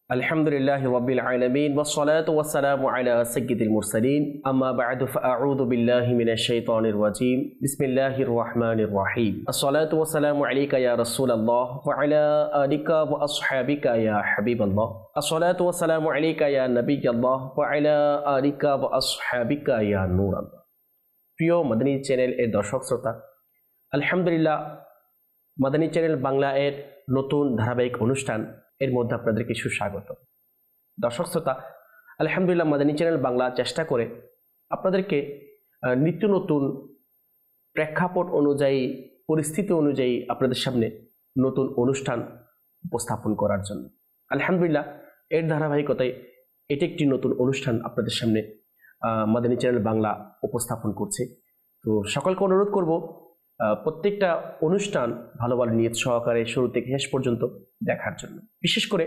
Alhamdulillahi Rabbil Alameen wassalatu wassalamu ala sayyidil mursalin amma ba'du fa'a'udhu billahi minash shaitanir rajim bismillahir rahmanir rahim as-salatu wassalamu alayka ya Rasulallah wa ala alika wa ashabika ya Habiballah as-salatu wassalamu alayka ya Nabiyallah wa ala alika wa ashabika ya Nurallah প্রিয় Madani channel এর দর্শক শ্রোতা আলহামদুলিল্লাহ Madani channel Bangla এর নতুন ধারাবাহিক অনুষ্ঠান এর মধ্যে আপনাদেরকে সুস্বাগত দর্শক শ্রোতা আলহামদুলিল্লাহ মাদানী চ্যানেল বাংলা চেষ্টা করে আপনাদেরকে নিত্য নতুন প্রেক্ষাপট অনুযায়ী পরিস্থিতি অনুযায়ী আপনাদের সামনে নতুন অনুষ্ঠান উপস্থাপন করার জন্য আলহামদুলিল্লাহ এর ধারাবাহিকতায় এটি একটি নতুন অনুষ্ঠান আপনাদের সামনে মাদানী চ্যানেল বাংলা উপস্থাপন করছে। তো সকলকে অনুরোধ করব প্রত্যেকটা অনুষ্ঠান ভালো ভালো নিয়ত সহকারে শুরু থেকে শেষ পর্যন্ত দেখার জন্য। বিশেষ করে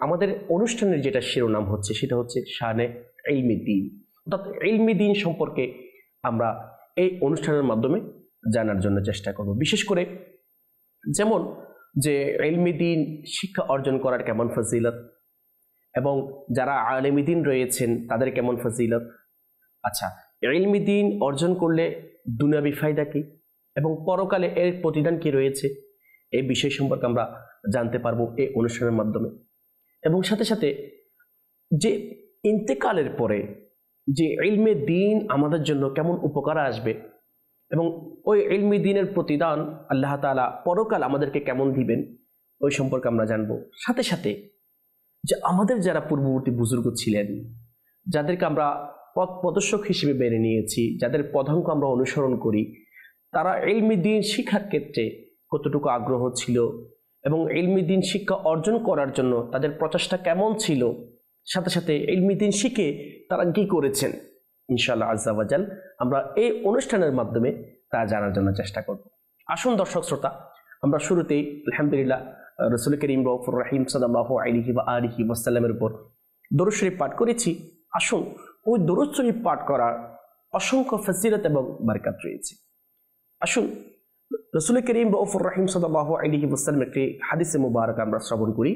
আমাদের অনুষ্ঠানের যেটা শিরোনাম হচ্ছে সেটা হচ্ছে শানে ইলমি দ্বীন, অর্থাৎ ইলমি দ্বীন সম্পর্কে আমরা এই অনুষ্ঠানের মাধ্যমে জানার জন্য চেষ্টা করব। বিশেষ করে যেমন যে ইলমি দ্বীন শিক্ষা অর্জন করার কেমন ফজিলত এবং যারা আলেমি দ্বীন রয়েছেন তাদের কেমন ফজিলত, আচ্ছা ইলমি দ্বীন অর্জন করলে দুনিয়াবি ফায়দা কি এবং পরকালে এর প্রতিদান কি রয়েছে এই বিষয় সম্পর্কে আমরা জানতে পারবো এই অনুষ্ঠানের মাধ্যমে। এবং সাথে সাথে যে ইন্তেকালের পরে যে ইলমে দ্বীন আমাদের জন্য কেমন উপকার আসবে এবং ওই ইলমি দ্বীনের প্রতিদান আল্লাহ তাআলা পরকাল আমাদেরকে কেমন দিবেন ওই সম্পর্কে আমরা জানবো। সাথে সাথে যে আমাদের যারা পূর্ববর্তী বুজুর্গ ছিলেন, যাদেরকে আমরা পথ প্রদর্শক হিসেবে বেড়ে নিয়েছি, যাদের পদাঙ্ক আমরা অনুসরণ করি, তারা ইলমি দ্বীন শিক্ষার ক্ষেত্রে কতটুকু আগ্রহ ছিল এবং ইলমি দ্বীন শিক্ষা অর্জন করার জন্য তাদের প্রচেষ্টা কেমন ছিল, সাথে সাথে ইলমি দ্বীন শিখে তারা কি করেছেন, ইনশাআল্লাহ আজ্জা ওয়া জাল আমরা এই অনুষ্ঠানের মাধ্যমে তা জানার জন্য চেষ্টা করব। আসুন দর্শক শ্রোতা, আমরা শুরুতেই আলহামদুলিল্লাহ রাসূল করিম রউফুর রহিম সাল্লাল্লাহু আলাইহি ওয়া আলিহি ওয়াসাল্লামের উপর দরুদ শরীফ পাঠ করেছি। আসুন ওই দরুদ শরীফ পাঠ করার অসংখ্য ফজিলত এবং বরকত রয়েছে। আসুন রাসূল করিম রউফুর রহিম সাল্লাল্লাহু আলাইহি ওয়াসাল্লাম একটি হাদিসে মুবারক আমরা শ্রবণ করি,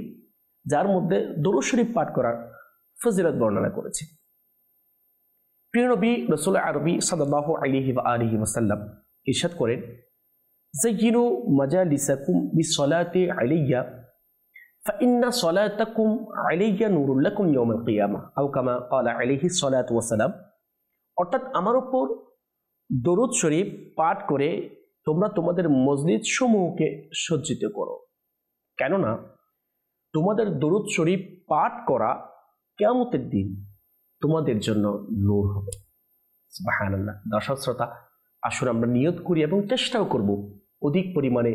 যার মধ্যে দরুদ শরীফ পাঠ করার ফজিলত বর্ণনা করেছে। প্রিয় নবী রাসূল আরবি সাল্লাল্লাহু আলাইহি ওয়া আলিহি ওয়াসাল্লাম ইরশাদ করেন, زينوا مجالسكم بالصلاة علي فإن صلاتكم علي نور لكم يوم القيامة أو كما قال عليه الصلاة والسلام। অর্থাৎ আমার উপর দরুদ শরীফ পাঠ করে তোমরা তোমাদের মজলিস সমূহকে সজ্জিত করো, কেননা তোমাদের দরুদ শরীফ পাঠ করা কিয়ামতের দিন তোমাদের জন্য নূর হবে। সুবহানাল্লাহ। দর্শক শ্রোতা, আসুন আমরা নিয়ত করি এবং চেষ্টাও করব অধিক পরিমাণে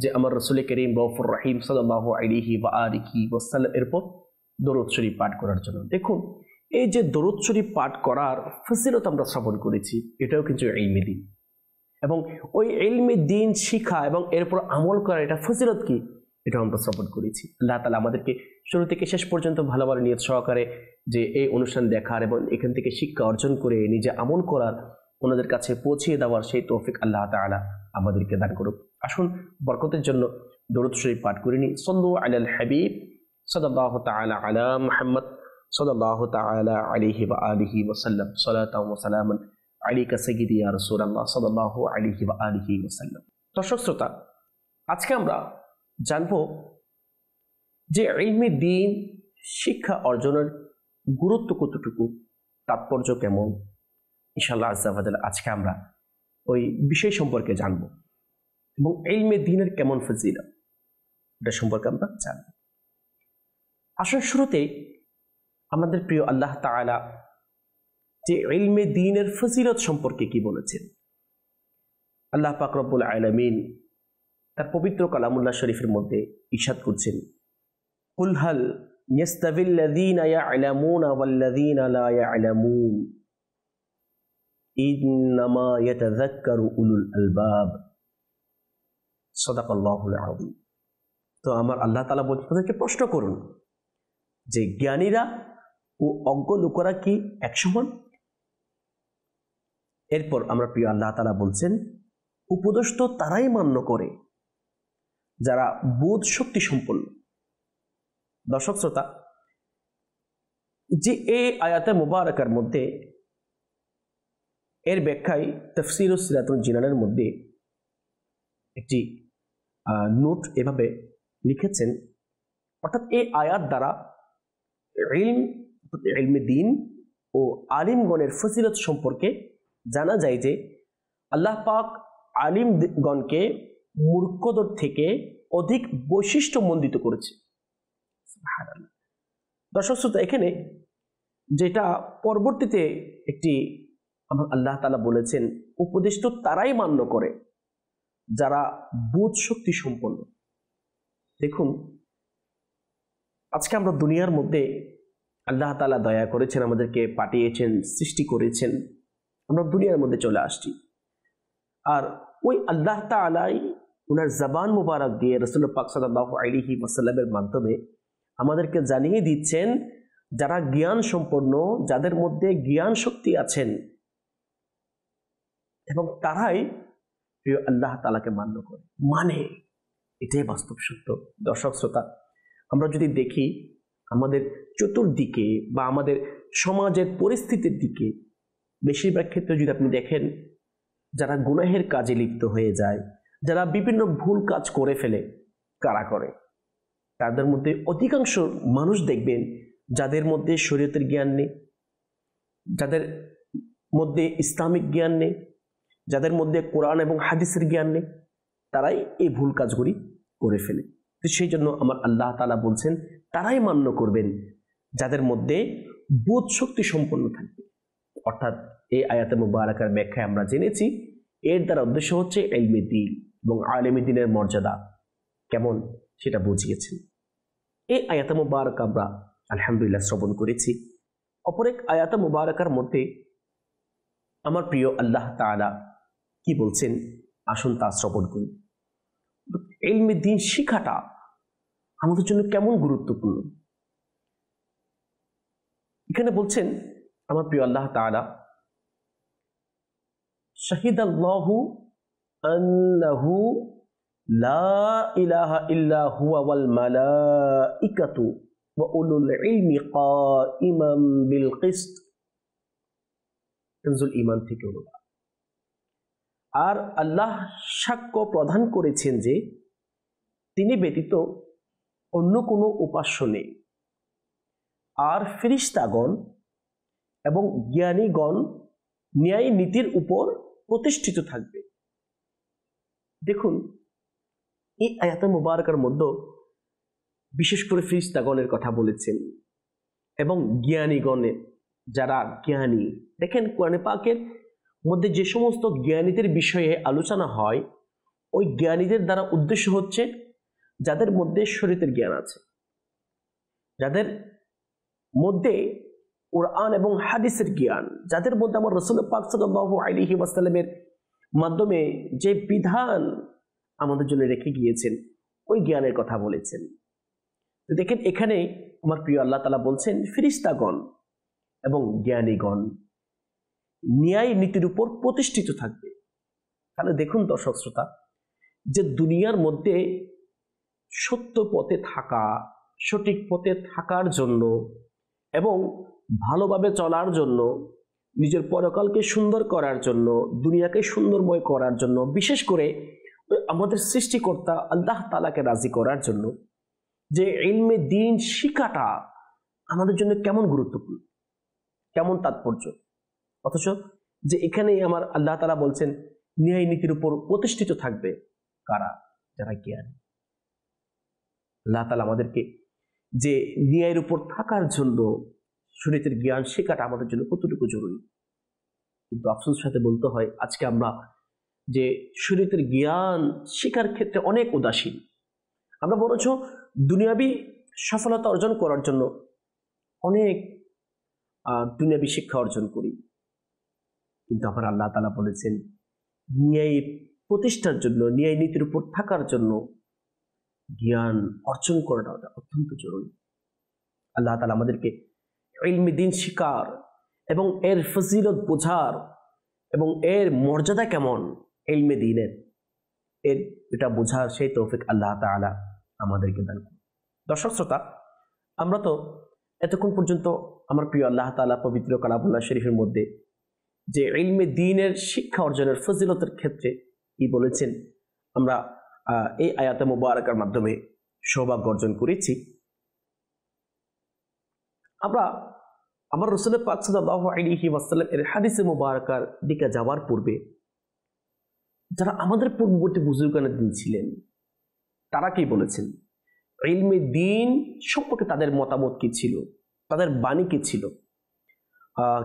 যে আমার রাসূল করিম রউফুর রহিম সাল্লাল্লাহু আলাইহি ওয়া আলিহি ওয়াসাল্লাম এর উপর দরুদ শরীফ পাঠ করার জন্য। দেখুন এই যে দরুদ শরীফ পাঠ করার ফজিলত আমরা শ্রবণ করেছি, এটাও কিন্তু ইলমি দ্বীন এবং ওই ইলমি দ্বীন শিখা এবং এর উপর আমল করা এটা ফজিলত কি এটাও আমরা শ্রবণ করেছি। আল্লাহ তাআলা আমাদেরকে শুরু থেকে শেষ পর্যন্ত ভালো ভালো নিয়ত সহকারে যে এই অনুষ্ঠান দেখার এবং এখান থেকে শিক্ষা অর্জন করে নিজে আমল করার, ওনাদের কাছে পৌঁছিয়ে দেওয়ার সেই তৌফিক আল্লাহ তাআলা আমাদেরকে দান করুক। আসুন বরকতের জন্য দরুদ শরীফ পাঠ করে নিই। সাল্লু আলাল হাবিব সাল্লাল্লাহু তাআলা আলা মুহাম্মদ সাল্লাল্লাহু তাআলা আলাইহি ওয়া আলিহি ওয়াসাল্লাম সালাতাও ওয়া সালামান আলাইকা সাইয়্যিদি ইয়া রাসূলুল্লাহ সাল্লাল্লাহু আলাইহি ওয়া আলিহি ওয়াসাল্লাম। দর্শক শ্রোতা, আজকে আমরা জানবো যে ইলমি দ্বীন শিক্ষা অর্জনের গুরুত্ব কতটুকু, তাৎপর্য কেমন, ইনশাআল্লাহ আজ্জা ওয়া জাল আজকে আমরা ওই বিষয় সম্পর্কে জানবো এবং ইলমে দ্বীনের কেমন ফজিলত এটা সম্পর্কে আমরা জানবো। আসল শুরুতেই আমাদের প্রিয় আল্লাহ তাআলা যে ইলমে দ্বীনের ফজিলত সম্পর্কে কি বলেছেন, আল্লাহ পাক রব্বুল আলামিন তার পবিত্র কালামুল্লাহ শরীফের মধ্যে ইরশাদ করছেন, কুল হাল ইয়াস্তাবিল্লাযীনা ইয়া'লামুনা ওয়াল্লাযীনা লা ইয়া'লামুন ইন্নামা ইয়াতাযাক্কারু উলুল আলবাব সাদাকাল্লাহুল আযীম। তো আমার আল্লাহ তাআলা বলছেন, তাদেরকে প্রশ্ন করুন যে জ্ঞানীরা ও অজ্ঞ লোকেরা কি এক সমান? এরপর আমরা প্রিয় আল্লাহ তাআলা বলছেন, উপদেশ তো তারাই মান্য করে যারা বোধ শক্তি সম্পন্ন। দর্শক শ্রোতা, যে এই আয়াতে মুবারাকার মধ্যে এর ব্যাখ্যায় তাফসীর সিরাতুল জিনানের মধ্যে একটি নোট এভাবে লিখেছেন, অর্থাৎ এই আয়াত দ্বারা ইলমে দ্বীন ও আলিমগণের ফজিলত সম্পর্কে জানা যায় যে আল্লাহ পাক আলিমগণকে মূর্খদের থেকে অধিক বৈশিষ্ট্যমণ্ডিত করেছে। দর্শক শ্রোতা, এখানে যেটা পরবর্তীতে একটি আমার আল্লাহ তাআলা বলেছেন, উপদেশ তো তারাই মান্য করে যারা বোধ শক্তি সম্পন্ন। দেখুন, আজকে আমরা দুনিয়ার মধ্যে আল্লাহ তাআলা দয়া করেছেন, আমাদেরকে পাঠিয়েছেন, সৃষ্টি করেছেন, আমরা দুনিয়ার মধ্যে চলে আসছি। আর ওই আল্লাহ তাআলাই ওনার জবান মুবারক দিয়ে রাসূল পাক সাল্লাল্লাহু আলাইহি ওয়াসাল্লামের মাধ্যমে আমাদেরকে জানিয়ে দিচ্ছেন, যারা জ্ঞান সম্পন্ন, যাদের মধ্যে জ্ঞান শক্তি আছেন, এবং তারাই প্রিয় আল্লাহ তাআলাকে মান্য করে, মানে এটাই বাস্তব সত্য। দর্শক শ্রোতা, আমরা যদি দেখি আমাদের চতুর্দিকে বা আমাদের সমাজের পরিস্থিতির দিকে, বেশিরভাগ ক্ষেত্রে যদি আপনি দেখেন, যারা গুনাহের কাজে লিপ্ত হয়ে যায়, যারা বিভিন্ন ভুল কাজ করে ফেলে, কারা করে? তাদের মধ্যে অধিকাংশ মানুষ দেখবেন যাদের মধ্যে শরীয়তের জ্ঞান নেই, যাদের মধ্যে ইসলামিক জ্ঞান নেই, যাদের মধ্যে কোরআন এবং হাদিসের জ্ঞান নেই, তারাই এই ভুল কাজগুলি করে ফেলে। তো সেই জন্য আমার আল্লাহ তাআলা বলছেন, তারাই মান্য করবেন যাদের মধ্যে বোধ শক্তি সম্পন্ন থাকবে। অর্থাৎ এই আয়াতে মুবারাকার ব্যাখ্যায় আমরা জেনেছি, এর দ্বারা উদ্দেশ্য হচ্ছে ইলমে দ্বীন এবং আলেমে দ্বীনের মর্যাদা কেমন সেটা বুঝিয়েছেন। এই আয়াতে মুবারাক আমরা আলহামদুলিল্লাহ শ্রবণ করেছি। অপর এক আয়াতে মুবারাকার মধ্যে আমার প্রিয় আল্লাহ তাআলা কি বলছেন, আসুন তা শ্রবণ করি। ইলমে দ্বীন শিখাটা আমাদের জন্য কেমন গুরুত্বপূর্ণ। এখানে বলছেন আমার প্রিয় আল্লাহ তাআলা, শাহিদাল্লাহু আন্নাহু লা ইলাহা ইল্লা হুয়া ওয়াল মালাইকাতু ওয়া উলুল ইলমি কাইমান বিল কিসত। তানজুল ঈমান থেকে অনুবাদ। আর আল্লাহ সাক্ষ্য প্রদান করেছেন যে তিনি ব্যতীত অন্য কোনো উপাস্য নেই, আর ফেরেশতাগণ এবং জ্ঞানীগণ ন্যায় নীতির উপর প্রতিষ্ঠিত থাকবে। দেখুন, এই আয়াতে মুবারাকার মধ্যে বিশেষ করে ফেরেশতাগণের কথা বলেছেন এবং জ্ঞানীগণের, যারা জ্ঞানী। দেখেন, কোরআনে পাকের মধ্যে যে সমস্ত জ্ঞানীদের বিষয়ে আলোচনা হয়, ওই জ্ঞানীদের দ্বারা উদ্দেশ্য হচ্ছে যাদের মধ্যে শরীয়তের জ্ঞান আছে, যাদের মধ্যে কোরআন এবং হাদিসের জ্ঞান, যাদের মধ্যে আমার রাসূল পাক সাল্লাল্লাহু আলাইহি ওয়াসাল্লামের মাধ্যমে যে বিধান আমাদের জন্য রেখে গিয়েছেন, ওই জ্ঞানের কথা বলেছেন। তো দেখেন, এখানে আমার প্রিয় আল্লাহ তাআলা বলছেন ফেরেশতাগণ এবং জ্ঞানীগণ ন্যায় নীতির উপর প্রতিষ্ঠিত থাকবে। তাহলে দেখুন দর্শক শ্রোতা, যে দুনিয়ার মধ্যে সত্য পথে থাকা, সঠিক পথে থাকার জন্য এবং ভালোভাবে চলার জন্য, নিজের পরকালকে সুন্দর করার জন্য, দুনিয়াকে সুন্দরময় করার জন্য, বিশেষ করে আমাদের সৃষ্টিকর্তা আল্লাহ তাআলাকে রাজি করার জন্য যে ইলমে দ্বীন শিখাটা আমাদের জন্য কেমন গুরুত্বপূর্ণ, কেমন তাৎপর্য। অথচ যে এখানে আমার আল্লাহ তাআলা বলছেন ন্যায় নীতির উপর প্রতিষ্ঠিত থাকবে কারা? যারা জ্ঞানী। আল্লাহ তাআলা আমাদেরকে যে ন্যায়ের উপর থাকার জন্য শরীয়তের জ্ঞান শেখাটা আমাদের জন্য কতটুকু জরুরি। কিন্তু আফসোসের সাথে বলতে হয়, আজকে আমরা যে শরীয়তের জ্ঞান শেখার ক্ষেত্রে অনেক উদাসীন। আমরা বরঞ্চ দুনিয়াবি সফলতা অর্জন করার জন্য অনেক দুনিয়াবি শিক্ষা অর্জন করি। কিন্তু আমার আল্লাহ তাআলা বলেছেন ন্যায় প্রতিষ্ঠার জন্য, ন্যায় নীতির উপর থাকার জন্য জ্ঞান অর্জন করাটা অত্যন্ত জরুরি। আল্লাহ তাআলা আমাদেরকে ইলমে দ্বীন শিকার এবং এর ফজিলত বোঝার এবং এর মর্যাদা কেমন ইলমে দ্বীনের, এটা বোঝার সেই তৌফিক আল্লাহ তাআলা আমাদেরকে দান করুন। দর্শক শ্রোতা, আমরা তো এতক্ষণ পর্যন্ত আমার প্রিয় আল্লাহ তাআলা পবিত্র কালামুল্লাহ শরীফের মধ্যে যে ইলমে দ্বীনের শিক্ষা অর্জনের ফজিলতের ক্ষেত্রে কি বলেছেন, আমরা এই আয়াতে মুবারাকার মাধ্যমে সৌভাগ্য অর্জন করেছি। আমরা আমার রাসূল পাক সাল্লাল্লাহু আলাইহি ওয়াসাল্লাম এর হাদিসে মুবারাকার দিকে যাওয়ার পূর্বে যারা আমাদের পূর্ববর্তী বুজুর্গানে দিন ছিলেন তারা কি বলেছেন, ইলমে দ্বীন সম্পর্কে তাদের মতামত কি ছিল, তাদের বাণী কি ছিল।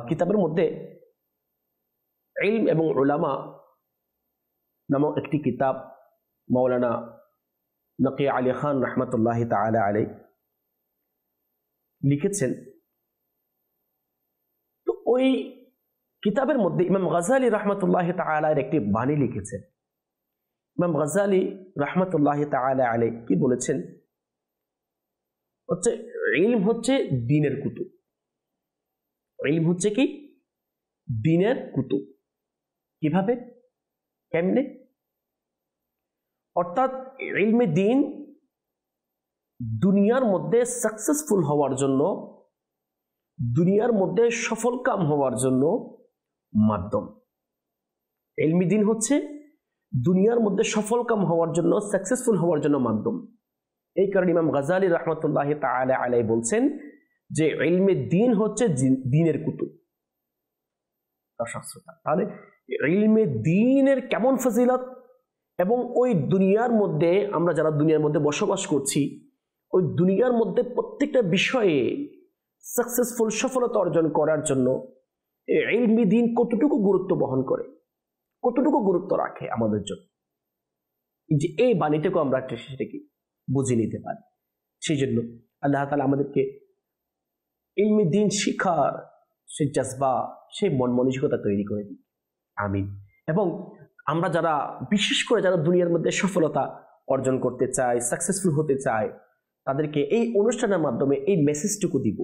কিতাবের মধ্যে ইলম এবং উলামা নামক একটি কিতাব মাওলানা নকি আলী খান রহমতুল্লাহ তাআলা আলাইহি লিখেছেন। তো ওই কিতাবের মধ্যে ইমাম গাজ্জালী রহমতুল্লাহ তাআলা একটি বাণী লিখেছেন। ইমাম গাজ্জালী রহমতুল্লাহ তাআলা আলাইহি কি বলেছেন, হচ্ছে ইলম হচ্ছে দ্বীনের কুতুব। ইলম হচ্ছে কি দ্বীনের কুতুব। কিভাবে, কেমনে? অর্থাৎ ইলমে দ্বীন দুনিয়ার মধ্যে সাকসেসফুল হওয়ার জন্য, দুনিয়ার মধ্যে সফল কাম হওয়ার জন্য মাধ্যম। ইলমে দ্বীন হচ্ছে দুনিয়ার মধ্যে সফল কাম হওয়ার জন্য, সাকসেসফুল হওয়ার জন্য মাধ্যম। এই কারণে ইমাম গাজ্জালী রহমতুল্লাহ তাআলা আলাইহি বলছেন যে ইলমে দ্বীন হচ্ছে দ্বীনের কুতুব। তাহলে ইলমে দ্বীনের কেমন ফজিলত, এবং ওই দুনিয়ার মধ্যে আমরা যারা দুনিয়ার মধ্যে বসবাস করছি, ওই দুনিয়ার মধ্যে প্রত্যেকটা বিষয়ে সাকসেসফুল সফলতা অর্জন করার জন্য ইলমে দ্বীন কতটুকু গুরুত্ব বহন করে, কতটুকু গুরুত্ব রাখে আমাদের জন্য, যে এই বাণীটাকে আমরা সেটাকে বুঝে নিতে পারি। সেই জন্য আল্লাহ তাআলা আমাদেরকে ইলমে দ্বীন শিখার সেই জজবা, সেই মন মানসিকতা তৈরি করে দিই। আমিন। এবং আমরা যারা বিশেষ করে যারা দুনিয়ার মধ্যে সফলতা অর্জন করতে চায়, সাকসেসফুল হতে চায়, তাদেরকে এই অনুষ্ঠানের মাধ্যমে এই মেসেজটুকু দিব।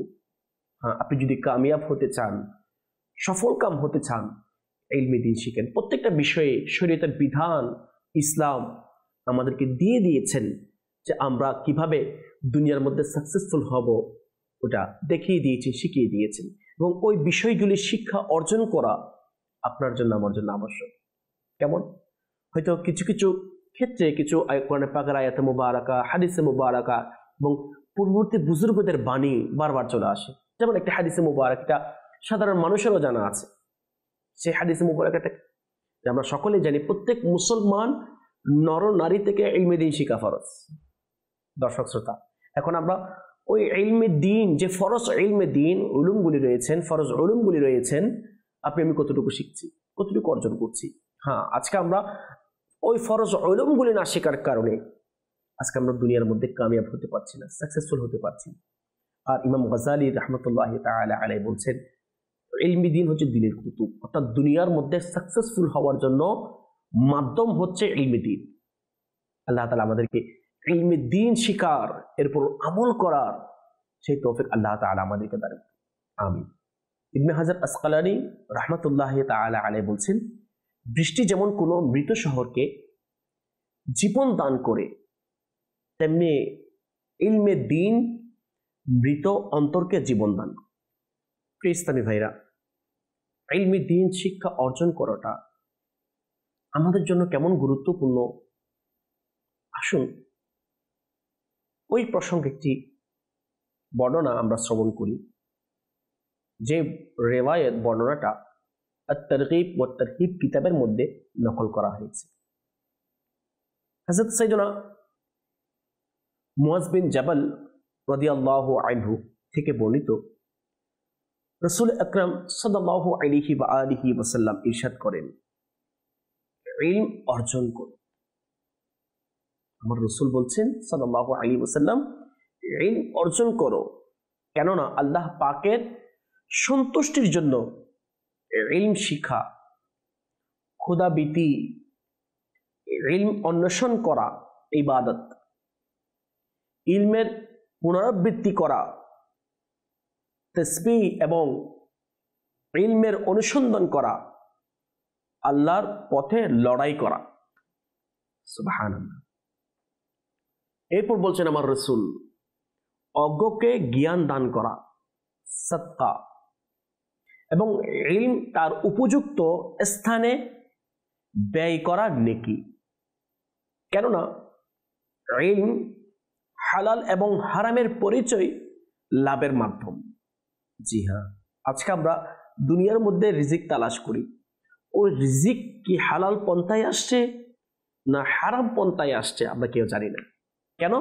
হ্যাঁ, আপনি যদি কামিয়াব হতে চান, সফল কাম হতে চান, ইলমে দ্বীন শিখেন। প্রত্যেকটা বিষয়ে শরীয়তের বিধান ইসলাম আমাদেরকে দিয়ে দিয়েছেন যে আমরা কিভাবে দুনিয়ার মধ্যে সাকসেসফুল হব, ওটা দেখিয়ে দিয়েছি, শিখিয়ে দিয়েছেন। এবং ওই বিষয়গুলি শিক্ষা অর্জন করা আপনার জন্য আমার জন্য আবশ্যক। কেমন? হয়তো কিছু কিছু ক্ষেত্রে কিছু কোরআনে পাকের আয়াতে মুবারাকা, হাদিসে মুবারাকা এবং পূর্ববর্তী বুজুর্গদের বাণী বারবার চলে আসে। যেমন একটা হাদিসে মুবারাক, এটা সাধারণ মানুষেরও জানা আছে। সেই হাদিসে মুবারাকাটা আমরা সকলেই জানি, প্রত্যেক মুসলমান নর নারী থেকে ইলমে দ্বীন শিখা ফরজ। দর্শক শ্রোতা, এখন আমরা ওই ইলমে দ্বীন, যে ফরজ ইলমে দ্বীন উলুমগুলি রয়েছেন, ফরজ উলুমগুলি রয়েছেন, আপনি আমি কতটুকু শিখছি, কতটুকু অর্জন করছি। হ্যাঁ, আজকে আমরা ওই ফরজ উলুমগুলি না শেখার কারণে আজকে আমরা দুনিয়ার মধ্যে কামিয়াব হতে পারছি না, সাকসেসফুল হতে পারছি না। আর ইমাম গাজ্জালী রাহমাতুল্লাহ তাআলা আলাইহি বলছেন ইলমে দ্বীন হচ্ছে দ্বীনের কুতুব, অর্থাৎ দুনিয়ার মধ্যে সাকসেসফুল হওয়ার জন্য মাধ্যম হচ্ছে ইলমে দ্বীন। আল্লাহ তাআলা আমাদেরকে ইলমে দ্বীন শিকার, এরপর আমল করার সেই তৌফিক আল্লাহ তাআলা আমাদেরকে দান করুন। আমিন। ইবনে হাজার আসকালানী রাহমাতুল্লাহ তাআলা আলাইহি বলছেন, বৃষ্টি যেমন কোনো মৃত শহরকে জীবন দান করে, তেমনি ইলমে দ্বীন মৃত অন্তরকে জীবন দান করে। প্রিয় ইসলামী ভাইরা, ইলমে দ্বীন শিক্ষা অর্জন করাটা আমাদের জন্য কেমন গুরুত্বপূর্ণ, আসুন ওই প্রসঙ্গে একটি বর্ণনা আমরা শ্রবণ করি, যে রেওয়ায়েত বর্ণনাটা আত-তারগীব ওয়া তারহিব কিতাবের মধ্যে নকল করা হয়েছে। হযরত সাইয়েদনা মুআয বিন জাবাল রাদিয়াল্লাহু আনহু থেকে বর্ণিত, রাসূল আকরাম সাল্লাল্লাহু আলাইহি ওয়া আলিহি ওয়াসাল্লাম ইরশাদ করেন, ইলম অর্জন করো। আমার রাসূল বলছেন সাল্লাল্লাহু আলাইহি ওয়াসাল্লাম, ইলম অর্জন করো, কেননা আল্লাহ পাকের সন্তুষ্টির জন্য ইলম শিখা, খোদাবীতি, ইলম অন্বেষণ করা ইবাদত, ইলমের পুনরাবৃত্তি করা, তাসবিহ এবং ইলমের অনুসন্ধান করা, আল্লাহর পথে লড়াই করা। সুবহানাল্লাহ। এরপর বলছেন আমার রাসূল, অজ্ঞকে জ্ঞান দান করা, সাদকা, এবং ইলম তার উপযুক্ত স্থানে ব্যয় করার নেকি। কেননা ইলম হালাল এবং হারামের পরিচয় লাভের মাধ্যম। জি হ্যাঁ, আজকে আমরা দুনিয়ার মধ্যে রিজিক তালাশ করি, ওই রিজিক কি হালাল পন্থায় আসছে না হারাম পন্থায় আসছে আমরা কেউ জানি না। কেন?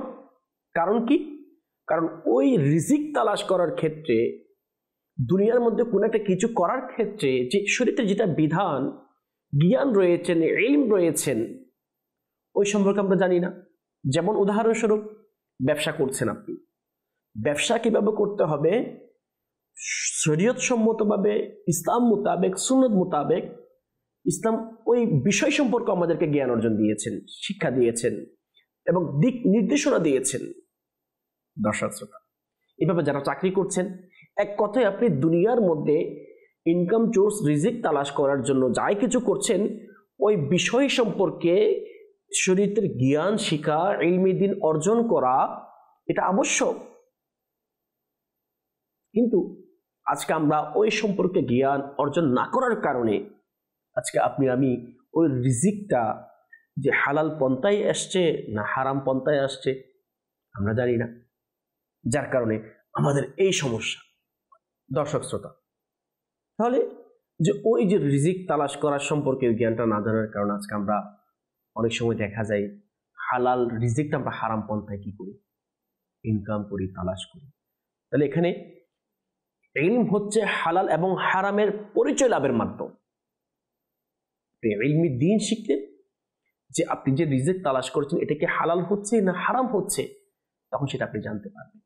কারণ কি? কারণ ওই রিজিক তালাশ করার ক্ষেত্রে, দুনিয়ার মধ্যে কোনো একটা কিছু করার ক্ষেত্রে যে শরীয়তে যেটা বিধান, জ্ঞান রয়েছেন, ইলম রয়েছেন, ওই সম্পর্কে আমরা জানি না। যেমন উদাহরণস্বরূপ, ব্যবসা করছেন আপনি, ব্যবসা কিভাবে করতে হবে শরীয়ত সম্মতভাবে, ইসলাম মোতাবেক, সুন্নত মোতাবেক, ইসলাম ওই বিষয় সম্পর্কে আমাদেরকে জ্ঞান অর্জন দিয়েছেন, শিক্ষা দিয়েছেন এবং দিক নির্দেশনা দিয়েছেন। দর্শক শ্রোতা, এভাবে যারা চাকরি করছেন, এক কথায় আপনি দুনিয়ার মধ্যে ইনকাম সোর্স, রিজিক তালাশ করার জন্য যাই কিছু করছেন, ওই বিষয় সম্পর্কে শরীয়তের জ্ঞান শিখা, ইলমি দ্বীন অর্জন করা এটা আবশ্যক। কিন্তু আজকে আমরা ওই সম্পর্কে জ্ঞান অর্জন না করার কারণে আজকে আপনি আমি ওই রিজিকটা যে হালাল পন্থায় আসছে না হারাম পন্থায় আসছে আমরা জানি না, যার কারণে আমাদের এই সমস্যা। দর্শক শ্রোতা, তাহলে যে ওই যে রিজিক তালাশ করার সম্পর্কে জ্ঞানটা না জানার কারণে আজকে আমরা অনেক সময় দেখা যায় হালাল রিজিকটা আমরা হারাম পন্থায় কি করি, ইনকাম করি, তালাশ করি। তাহলে এখানে ইলম হচ্ছে হালাল এবং হারামের পরিচয় লাভের মাধ্যম। ইলমি দ্বীন শিখলে যে আপনি যে রিজিক তালাশ করছেন এটা কি হালাল হচ্ছে না হারাম হচ্ছে, তখন সেটা আপনি জানতে পারবেন।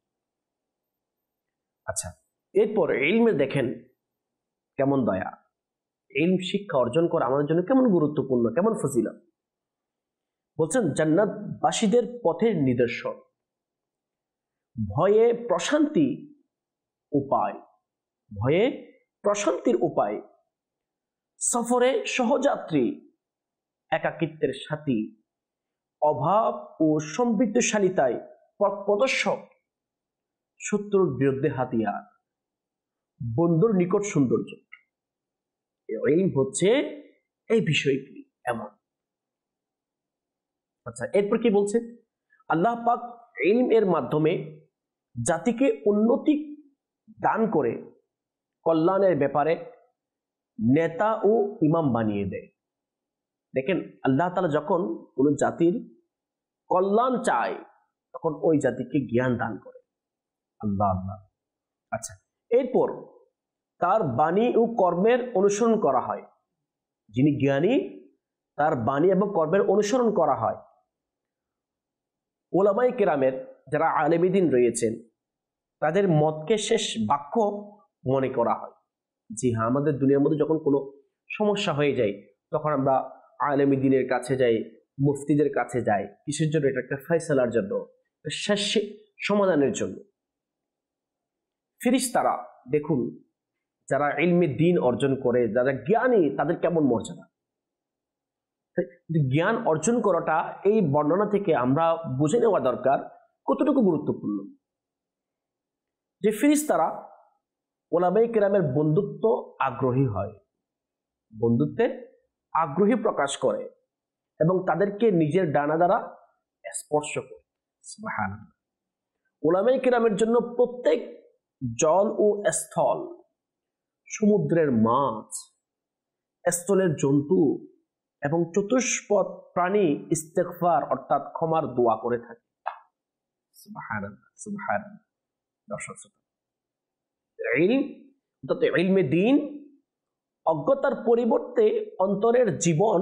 আচ্ছা, এরপর ইলমে দেখেন কেমন দয়া, ইলম শিক্ষা অর্জন করা আমাদের জন্য কেমন গুরুত্বপূর্ণ, কেমন ফজিলত। বলছেন জান্নাতবাসীদের পথের নিদর্শন, ভয়ে প্রশান্তি উপায়, ভয়ে প্রশান্তির উপায়, সফরে সহযাত্রী, একাকিত্বের সাথী, অভাব ও সমৃদ্ধশালিতায় পথ প্রদর্শক, শত্রুর বিরুদ্ধে হাতিয়ার, বন্ধুর নিকট সৌন্দর্য। ইলম হচ্ছে এই বিষয়গুলি এমন। আচ্ছা, এরপর কি বলছে? আল্লাহ পাক ইলম এর মাধ্যমে জাতিকে উন্নতি দান করে কল্যাণের ব্যাপারে নেতা ও ইমাম বানিয়ে দেয়। দেখেন, আল্লাহ তাআলা যখন কোন জাতির কল্যাণ চায় তখন ওই জাতিকে জ্ঞান দান করে। আল্লাহ আল্লাহ। আচ্ছা, এরপর তার বাণী ও কর্মের অনুসরণ করা হয়। যিনি জ্ঞানী তার বাণী এবং কর্মের অনুসরণ করা হয়। ওলামায়ে কেরামের যারা আলেমে দ্বীন রয়েছেন তাদের মতকে শেষ বাক্য মনে করা হয়। জি হ্যাঁ, আমাদের দুনিয়ার মধ্যে যখন কোনো সমস্যা হয়ে যায় তখন আমরা আলেমে দ্বীনের কাছে যাই, মুফতিদের কাছে যাই। কিসের জন্য? এটা একটা ফয়সালার জন্য, শেষ সমাধানের জন্য। ফেরেশতারা দেখুন, যারা ইলমে দ্বীন অর্জন করে, যারা জ্ঞানী, তাদের কেমন মর্যাদা। জ্ঞান অর্জন করাটা এই বর্ণনা থেকে আমরা বুঝে নেওয়া দরকার কতটুকু গুরুত্বপূর্ণ। যে ফেরেশতারা ওলামায়ে কেরামের বন্ধুত্ব আগ্রহী হয়, বন্ধুত্বের আগ্রহী প্রকাশ করে এবং তাদেরকে নিজের ডানা দ্বারা স্পর্শ করে। সুবহানাল্লাহ। ওলামায়ে কেরামের জন্য প্রত্যেক জল ও স্থল, সমুদ্রের মাছ, স্থলের জন্তু এবং চতুষ্পদ প্রাণী ইস্তেগফার অর্থাৎ ক্ষমার দোয়া করে থাকে। সুবহানাল্লাহ, সুবহানাল্লাহ। দর্শক শ্রোতা, ইলম অর্থাৎ ইলমে দ্বীন অজ্ঞতার পরিবর্তে অন্তরের জীবন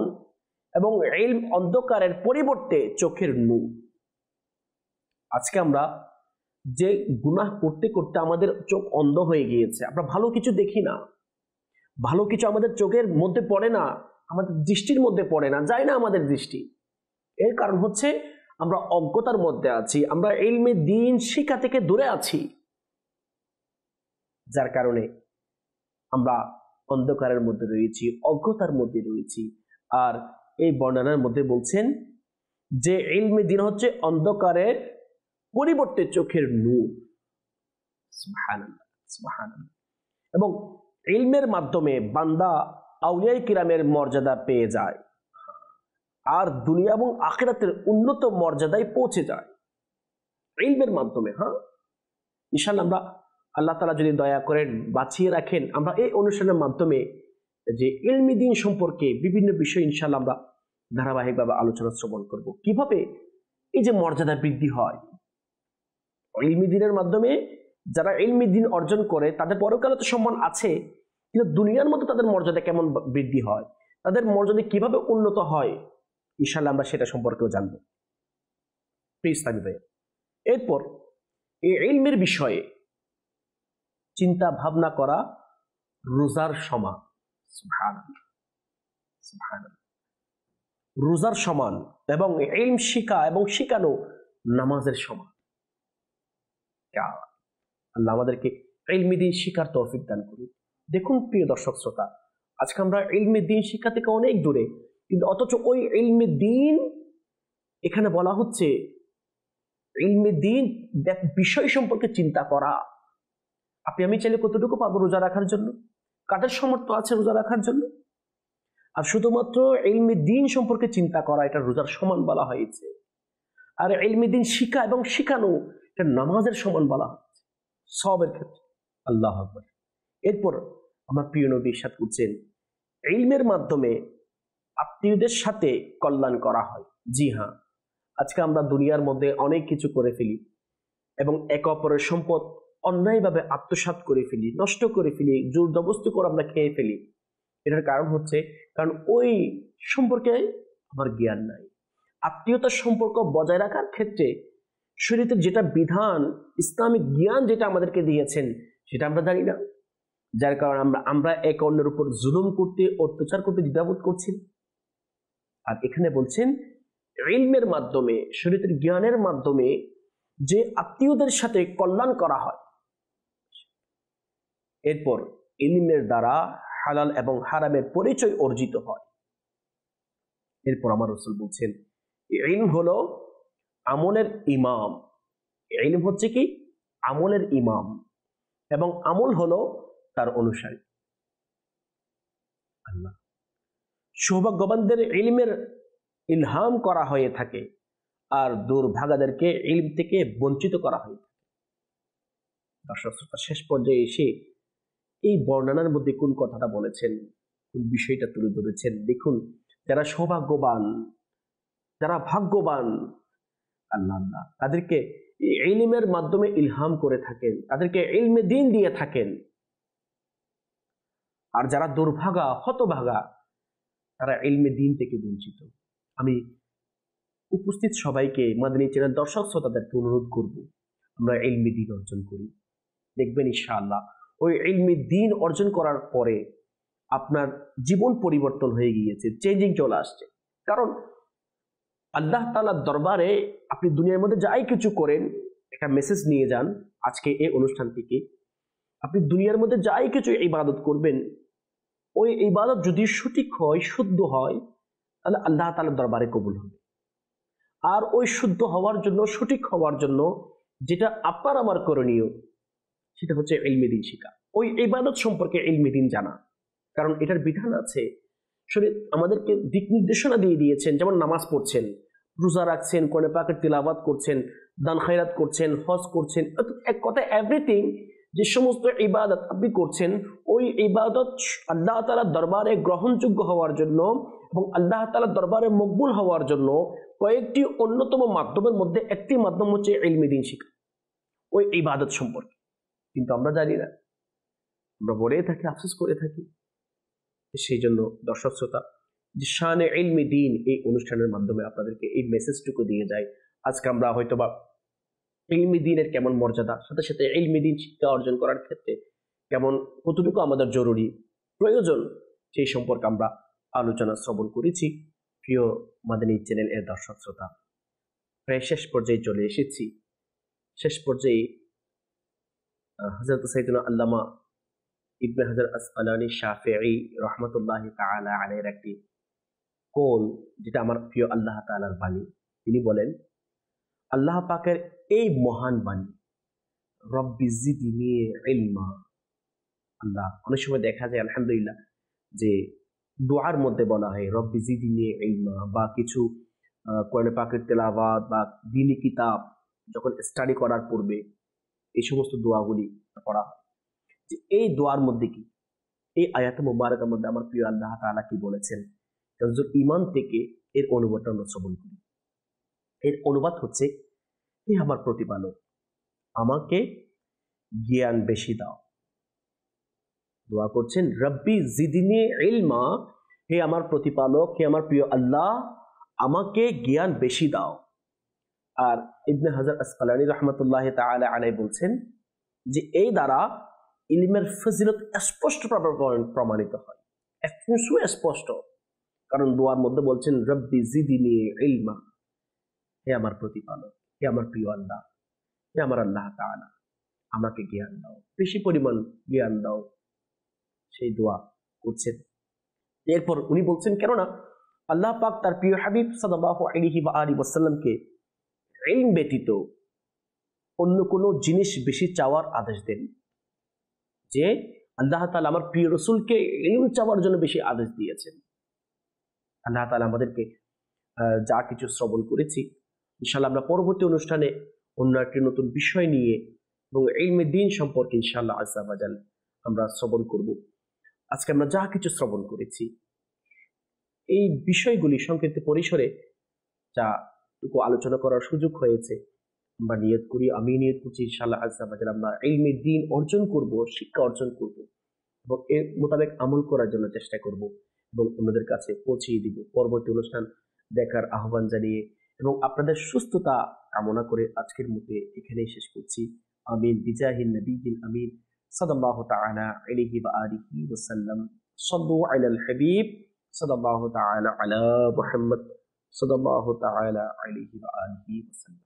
এবং ইলম অন্ধকারের পরিবর্তে চোখের নূর। আজকে আমরা যে গুনাহ করতে করতে আমাদের চোখ অন্ধ হয়ে গিয়েছে, আমরা ভালো কিছু দেখি না, ভালো কিছু আমাদের চোখের মধ্যে পড়ে না, আমাদের দৃষ্টির মধ্যে পড়ে না, যায় না আমাদের দৃষ্টি। এর কারণ হচ্ছে আমরা অজ্ঞতার মধ্যে আছি, আমরা ইলমে দ্বীন শিক্ষা থেকে দূরে আছি, যার কারণে আমরা অন্ধকারের মধ্যে রয়েছি, অজ্ঞতার মধ্যে রয়েছি। আর এই বর্ণনার মধ্যে বলছেন যে ইলমে দ্বীন হচ্ছে অন্ধকারের পরিবর্তে চোখের নূর। সুবহানাল্লাহ। সুবহানাল্লাহ। এবং ইলমের মাধ্যমে বান্দা আউলিয়া কিরামের মর্যাদা পেয়ে যায়, আর দুনিয়া এবং আখিরাতের উন্নত মর্যাদায় পৌঁছে যায় ইলমের মাধ্যমে। হ্যাঁ, ইনশাআল্লাহ আমরা, আল্লাহ তাআলা যদি দয়া করেন বাঁচিয়ে রাখেন, আমরা এই অনুষ্ঠানের মাধ্যমে যে ইলমি দ্বীন সম্পর্কে বিভিন্ন বিষয় ইনশাআল্লাহ আমরা ধারাবাহিকভাবে আলোচনা শ্রবণ করব, কিভাবে এই যে মর্যাদা বৃদ্ধি হয় ইলমি দ্বীনের মাধ্যমে। যারা ইলমি দ্বীন অর্জন করে তাদের পরকালে তো সম্মান আছে, কিন্তু দুনিয়ার মধ্যে তাদের মর্যাদা কেমন বৃদ্ধি হয়, তাদের মর্যাদা কিভাবে উন্নত হয়, ইনশাআল্লাহ আমরা সেটা সম্পর্কেও জানবো। প্লিজ থাকবে। এরপর এই ইলমের বিষয়ে চিন্তা ভাবনা করা রোজার সমান। সুবহানাল্লাহ, সুবহানাল্লাহ। রোজার সমান এবং ইলম শিখা এবং শিখানো নামাজের সমান। আল্লাহ আমাদেরকে ইলমি দ্বীন শিখার তৌফিক দান করুন। দেখুন প্রিয় দর্শক শ্রোতা, আজকে আমরা ইলমি দ্বীন শিক্ষা থেকে অনেক দূরে, কিন্তু অথচ ওই ইলমি দ্বীন এখানে বলা হচ্ছে ইলমি দ্বীন বিষয় সম্পর্কে চিন্তা করা। আপনি আমি চাইলে কতটুকু পাবো রোজা রাখার জন্য? কাদের সামর্থ্য আছে রোজা রাখার জন্য? আর শুধুমাত্র ইলমি দ্বীন সম্পর্কে চিন্তা করা, এটা রোজার সমান বলা হয়েছে। আর ইলমি দ্বীন শিখা এবং শিখানো এটা নামাজের সমান বলা হচ্ছে সবের ক্ষেত্রে। আল্লাহু আকবার। এরপর আমার প্রিয় নবী ইরশাদ করছেন, ইলমের মাধ্যমে আত্মীয়দের সাথে কল্যাণ করা হয়। জি হ্যাঁ, আজকে আমরা দুনিয়ার মধ্যে অনেক কিছু করে ফেলি এবং একে অপরের সম্পদ অন্যায়ভাবে আত্মসাৎ করে ফেলি, নষ্ট করে ফেলি, জোর জবরদস্তি করে আমরা খেয়ে ফেলি। এটার কারণ হচ্ছে কারণ ওই সম্পর্কে আমার জ্ঞান নাই। আত্মীয়তার সম্পর্ক বজায় রাখার ক্ষেত্রে শরীয়তের যেটা বিধান, ইসলামিক জ্ঞান যেটা আমাদেরকে দিয়েছেন সেটা আমরা জানি না, যার কারণে আমরা এক অন্যের উপর জুলুম করতে, অত্যাচার করতে দ্বিধাবোধ করছি। আর এখানে বলছেন ইলমের মাধ্যমে, শরীয়তের জ্ঞানের মাধ্যমে যে আত্মীয়দের সাথে কল্যাণ করা হয়। এরপর ইলমের দ্বারা হালাল এবং হারামের পরিচয় অর্জিত হয়। এরপর আমার রাসূল বলছেন ইলম হলো আমলের ইমাম। ইলম হচ্ছে কি? আমলের ইমাম, এবং আমল হলো তার অনুসারী। আল্লাহ সৌভাগ্যবানদের ইলমের ইলহাম করা হয়ে থাকে, আর দুর্ভাগাদেরকে ইলম থেকে বঞ্চিত করা হয়ে থাকে। দর্শক শ্রোতা, শেষ পর্যায়ে এসে এই বর্ণনার মধ্যে কোন কথাটা বলেছেন, কোন বিষয়টা তুলে ধরেছেন, দেখুন। যারা সৌভাগ্যবান, যারা ভাগ্যবান, আল্লাহ তাদেরকে ইলমের মাধ্যমে ইলহাম করে থাকেন, তাদেরকে ইলমে দ্বীন দিয়ে থাকেন। আর যারা দুর্ভাগা, হতভাগা, তারা ইলমে দ্বীন থেকে বঞ্চিত। আমি উপস্থিত সবাইকে, মাদানী চ্যানেল দর্শক শ্রোতাদেরকে অনুরোধ করব, আমরা ইলমে দ্বীন অর্জন করি। দেখবেন ইনশাআল্লাহ ওই ইলমে দ্বীন অর্জন করার পরে আপনার জীবন পরিবর্তন হয়ে গিয়েছে, চেঞ্জিং চলে আসছে। কারণ আল্লাহ তাআলার দরবারে আপনি দুনিয়ার মধ্যে যাই কিছু করেন, একটা মেসেজ নিয়ে যান আজকে এই অনুষ্ঠান থেকে। আপনি দুনিয়ার মধ্যে যাই কিছু ইবাদত করবেন, ওই ইবাদত যদি সঠিক হয়, শুদ্ধ হয়, তাহলে আল্লাহ তাআলার দরবারে কবুল হবে। আর ওই শুদ্ধ হওয়ার জন্য, সঠিক হওয়ার জন্য যেটা আপনার আমার করণীয়, সেটা হচ্ছে ইলমে দ্বীন শিখা, ওই ইবাদত সম্পর্কে ইলমে দ্বীন জানা। কারণ এটার বিধান আছে, শরীয়ত আমাদেরকে দিক নির্দেশনা দিয়ে দিয়েছেন। যেমন নামাজ পড়ছেন, রোজা রাখছেন, কোরআন পাকের তিলাওয়াত করছেন, দান খায়রাত করছেন, হজ করছেন, এক কথায় এভরিথিং যে সমস্ত ইবাদত আপনি করছেন, ওই ইবাদত আল্লাহ তাআলার দরবারে গ্রহণযোগ্য হওয়ার জন্য এবং আল্লাহ তাআলার দরবারে মকবুল হওয়ার জন্য কয়েকটি অন্যতম মাধ্যমের মধ্যে একটি মাধ্যম হচ্ছে ইলমে দ্বীন শিখা, ওই ইবাদত সম্পর্কে। কিন্তু আমরা জানি না, আমরা বলে থাকি, আফসোস করে থাকি। সেই জন্য দর্শক শ্রোতা, যে শানে ইলমে দ্বীন এই অনুষ্ঠানের মাধ্যমে আপনাদেরকে এই মেসেজটুকু দিয়ে যায়। আজকে আমরা হয়তোবা ইলমে দ্বীনের কেমন মর্যাদা, সাথে সাথে ইলমে দ্বীন শিক্ষা অর্জন করার ক্ষেত্রে কেমন, কতটুকু আমাদের জরুরি প্রয়োজন, সেই সম্পর্কে আমরা আলোচনা শ্রবণ করেছি। প্রিয় মাদানী চ্যানেল এর দর্শক শ্রোতা, প্রায় শেষ পর্যায়ে চলে এসেছি। শেষ পর্যায়ে হযরত সাইয়েদনা আল্লামা ইবনে হাজার আসকালানী শাফিঈ রাহমাতুল্লাহি তাআলা আলাইহির একটি কোল, যেটা আমার প্রিয় আল্লাহ তাআলার বাণী। তিনি বলেন, আল্লাহ পাকের এই মহান বাণী, রব্বি জিদনি ইলমা। আল্লাহ, অনেক সময় দেখা যায় আলহামদুলিল্লাহ যে দোয়ার মধ্যে বলা হয় রব্বি জিদনি ইলমা, বা কিছু কোরআনে পাকের তেলাওয়াত বা দ্বীনি কিতাব যখন স্টাডি করার পূর্বে এই সমস্ত দোয়াগুলি করা হয়। যে এই দোয়ার মধ্যে কি, এই আয়াত মুবারাকার মধ্যে আমার প্রিয় আল্লাহ তাআলা কি বলেছেন, তানজুল ঈমান থেকে এর অনুবাদটা আমরা শ্রবণ করি। এর অনুবাদ হচ্ছে, হে আমার প্রতিপালক, আমাকে জ্ঞান বেশি দাও। দোয়া করছেন রব্বি জিদনি ইলমা, হে আমার প্রতিপালক, হে আমার প্রিয় আল্লাহ, আমাকে জ্ঞান বেশি দাও। আর ইবনে হাজার আসকালানী রহমতুল্লাহ তাআলা আলাইহি বলছেন যে এই দ্বারা ইলমের ফজিলত স্পষ্টভাবে প্রমাণিত হয়, সুস্পষ্ট। কারণ দোয়ার মধ্যে বলছেন রব্বি জিদনি ইলমা, হে আমার প্রতিপালক, হে আমার প্রিয় আল্লাহ, হে আমার আল্লাহ তাআলা, আমাকে জ্ঞান দাও, বেশি পরিমাণ জ্ঞান দাও। সেই দোয়া করছেন। এরপর উনি বলছেন, কেননা আল্লাহ পাক তার প্রিয় হাবিব সাল্লাল্লাহু আলাইহি ওয়া আলিহি ওয়াসাল্লামকে ইলম ব্যতীত অন্য কোনো জিনিস বেশি চাওয়ার আদেশ দেন। যে আল্লাহ তাআলা আমার প্রিয় রাসূলকে ইলম চাওয়ার জন্য বেশি আদেশ দিয়েছেন। আল্লাহ তাআলা আমাদেরকে যা কিছু শ্রবণ করেছি, ইনশাআল্লাহ আমরা পরবর্তী অনুষ্ঠানে অন্য একটি নতুন বিষয় নিয়ে এবং ইলমে দ্বীন সম্পর্কে ইনশাআল্লাহ আযজা ওয়া জাল আমরা শ্রবণ করব। আজকে আমরা যা কিছু শ্রবণ করেছি, এই বিষয়গুলি সংক্ষিপ্ত পরিসরে যাটুকু আলোচনা করার সুযোগ হয়েছে, আমরা নিয়ত করি, আমি নিয়ত করছি ইনশাআল্লাহ আযজা ওয়া জাল আমরা ইলমে দ্বীন অর্জন করব, শিক্ষা অর্জন করব এবং এর মোতাবেক আমল করার জন্য চেষ্টা করব এবং অন্যদের কাছে পৌঁছিয়ে দিব। পরবর্তী অনুষ্ঠান দেখার আহ্বান জানিয়ে এবং আপনাদের সুস্থতা কামনা করে আজকের মতো এখানেই শেষ করছি। আমিন বিজাহিন নবিয়িল আমিন সাল্লাল্লাহু তাআলা আলাইহি ওয়া আলিহি ওয়াসাল্লাম। সাল্লু আলাল হাবিব সাল্লাল্লাহু তাআলা আলা মুহাম্মদ সাল্লাল্লাহু তাআলা আলাইহি ওয়া আলিহি ওয়াসাল্লাম।